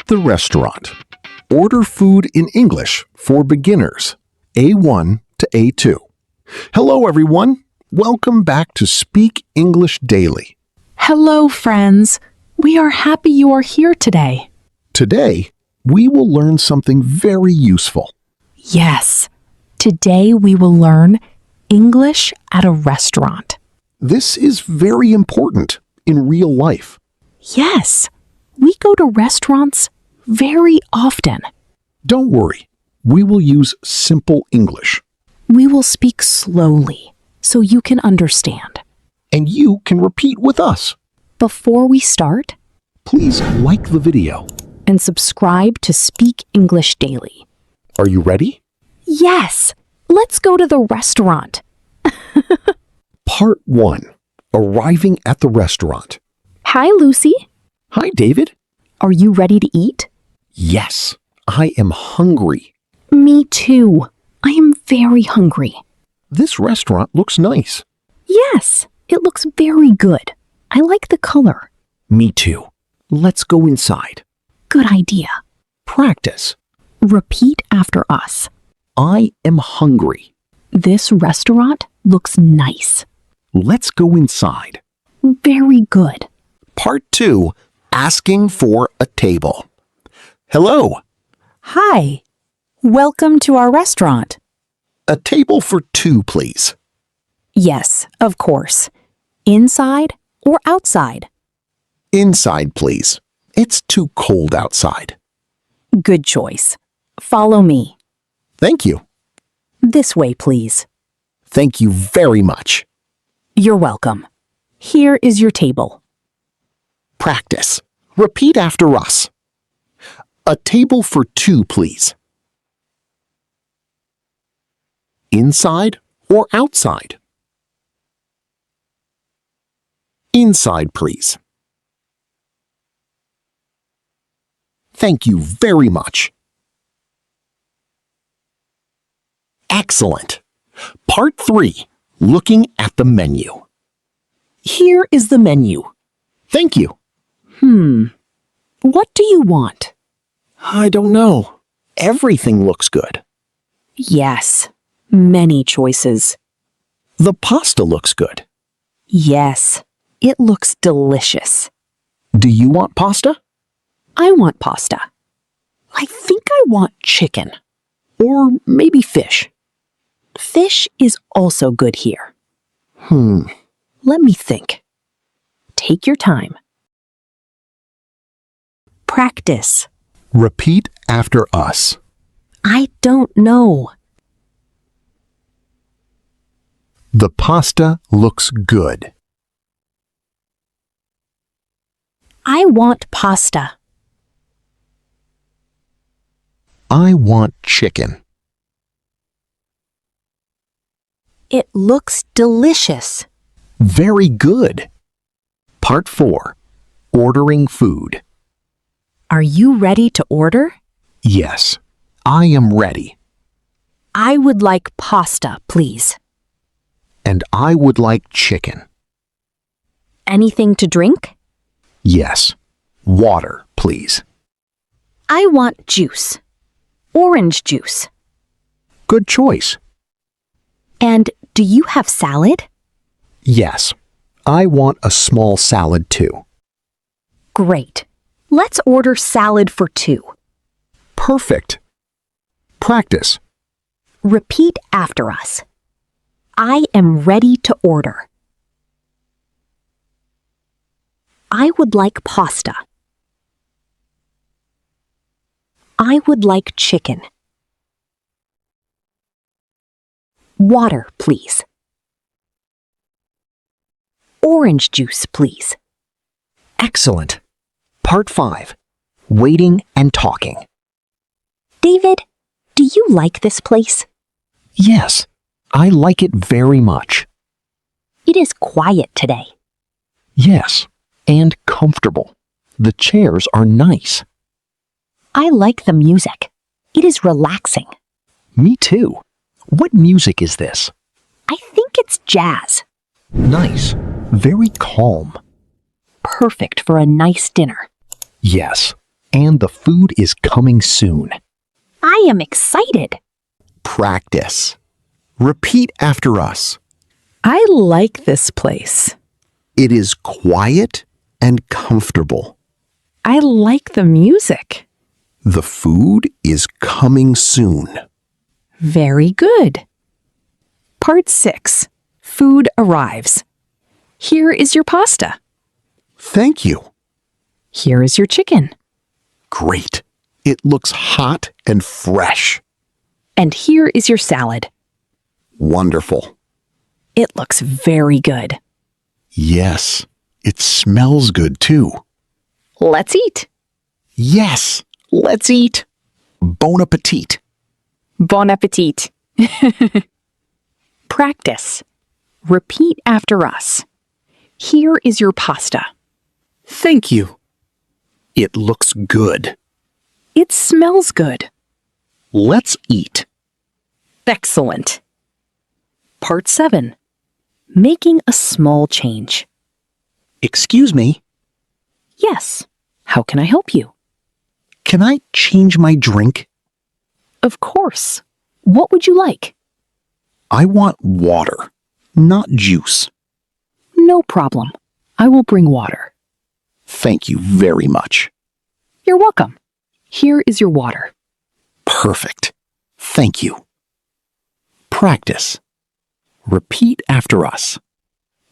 the restaurant. Order food in English for beginners, A1 to A2. Hello, everyone. Welcome back to Speak English Daily. Hello, friends. We are happy you are here today. Today, we will learn something very useful. Yes, today we will learn English at a restaurant. This is very important in real life. Yes, we go to restaurants very often. Don't worry, we will use simple English. We will speak slowly so you can understand. And you can repeat with us. Before we start, Please like the video. and subscribe to Speak English Daily. Are you ready? Yes, let's go to the restaurant. Part 1. Arriving at the restaurant. Hi, Lucy. Hi, David. Are you ready to eat? Yes, I am hungry. Me too. I am very hungry. This restaurant looks nice. Yes, it looks very good. I like the color. Me too. Let's go inside. Good idea. Practice. Repeat after us. I am hungry. This restaurant looks nice. Let's go inside. Very good. Part 2. Asking for a table. Hello. Hi. Welcome to our restaurant. A table for 2, please. Yes, of course. Inside or outside? Inside, please. It's too cold outside. Good choice. Follow me. Thank you. This way, please. Thank you very much. You're welcome. Here is your table. Practice. Repeat after us. A table for 2, please. Inside or outside? Inside, please. Thank you very much. Excellent. Part 3. Looking at the menu. Here is the menu. Thank you. What do you want? I don't know. Everything looks good. Yes, many choices. The pasta looks good. Yes, it looks delicious. Do you want pasta? I want pasta. I think I want chicken. Or maybe fish? Fish is also good here. Hmm. Let me think. Take your time. Practice. Repeat after us. I don't know. The pasta looks good. I want pasta. I want chicken. It looks delicious. Very good. Part 4. Ordering food. Are you ready to order? Yes, I am ready. I would like pasta, please. And I would like chicken. Anything to drink? Yes. Water, please. I want juice. Orange juice. Good choice. And do you have salad? Yes. I want a small salad too. Great. Let's order salad for 2. Perfect. Practice. Repeat after us. I am ready to order. I would like pasta. I would like chicken. Water, please. Orange juice, please. Excellent. Part 5. Waiting and talking. David, do you like this place? Yes, I like it very much. It is quiet today. Yes, and comfortable. The chairs are nice. I like the music. It is relaxing. Me too. What music is this? I think it's jazz. Nice. Very calm. Perfect for a nice dinner. Yes, and the food is coming soon. I am excited. Practice. Repeat after us. I like this place. It is quiet and comfortable. I like the music. The food is coming soon. Very good. Part 6. Food arrives. Here is your pasta. Thank you. Here is your chicken. Great. It looks hot and fresh. And here is your salad. Wonderful. It looks very good. Yes, it smells good too. Let's eat. Yes, let's eat. Bon appetit. Bon appetit. Practice. Repeat after us. Here is your pasta. Thank you. It looks good. It smells good. Let's eat. Excellent. Part 7. Making a small change. Excuse me, Yes. How can I help you? can I change my drink? Of course. What would you like? I want water, not juice. No problem. I will bring water. Thank you very much. You're welcome. Here is your water. Perfect. Thank you. Practice. Repeat after us.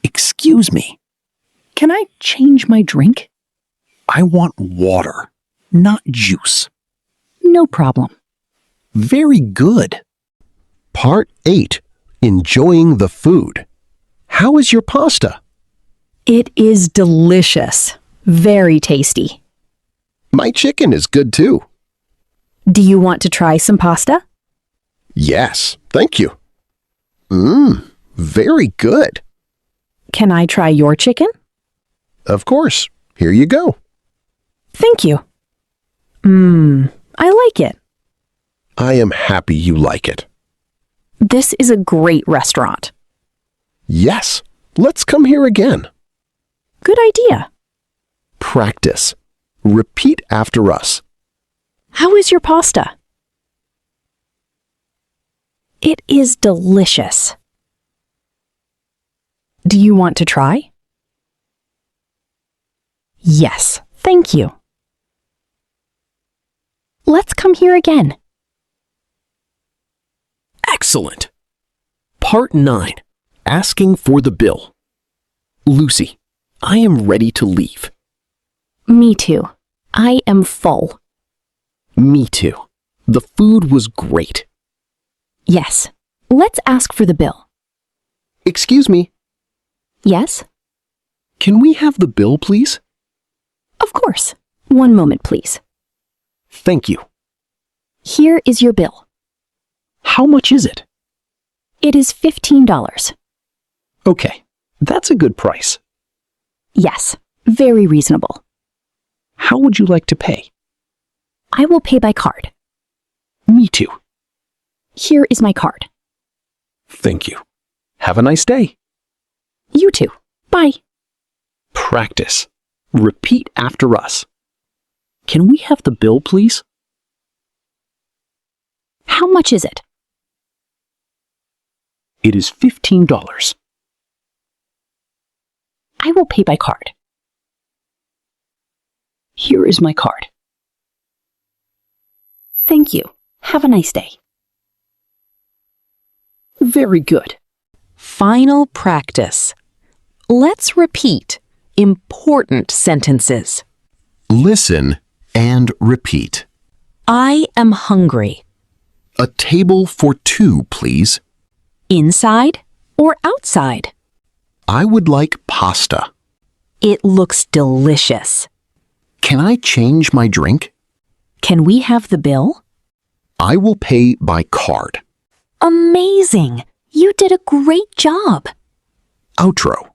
Excuse me, Can I change my drink? I want water, not juice. No problem. Very good. Part 8. Enjoying the food. How is your pasta? It is delicious. Very tasty. My chicken is good too. Do you want to try some pasta? Yes, thank you. Very good. Can I try your chicken? Of course. Here you go. Thank you. I like it. I am happy you like it. This is a great restaurant. Yes, let's come here again. Good idea. Practice. Repeat after us. How is your pasta? It is delicious. Do you want to try? Yes, thank you. Let's come here again. Excellent. Part 9. Asking for the bill. Lucy, I am ready to leave. Me too. I am full. Me too. The food was great. Yes. Let's ask for the bill. Excuse me, Yes? can we have the bill, please? Of course. One moment, please. Thank you. Here is your bill. How much is it? It is $15. Okay, that's a good price. Yes, very reasonable. How would you like to pay? I will pay by card. Me too. Here is my card. Thank you. Have a nice day. You too. Bye. Practice. Repeat after us. Can we have the bill, please? How much is it? It is $15. I will pay by card. Here is my card. Thank you. Have a nice day. Very good. Final practice. Let's repeat important sentences. Listen and repeat. I am hungry. A table for two, please. Inside or outside? I would like pasta. It looks delicious. Can I change my drink? Can we have the bill? I will pay by card. Amazing! You did a great job. Outro.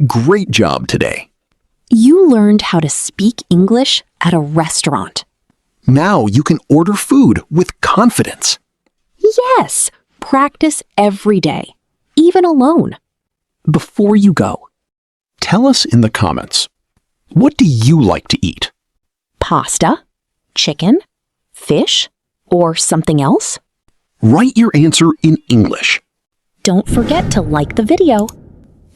Great job today. You learned how to speak English at a restaurant. Now you can order food with confidence. Yes, practice every day, even alone. Before you go, tell us in the comments, what do you like to eat? Pasta, chicken, fish, or something else? Write your answer in English. Don't forget to like the video.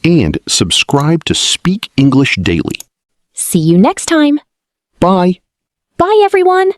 And subscribe to Speak English Daily. See you next time. Bye. Bye, everyone.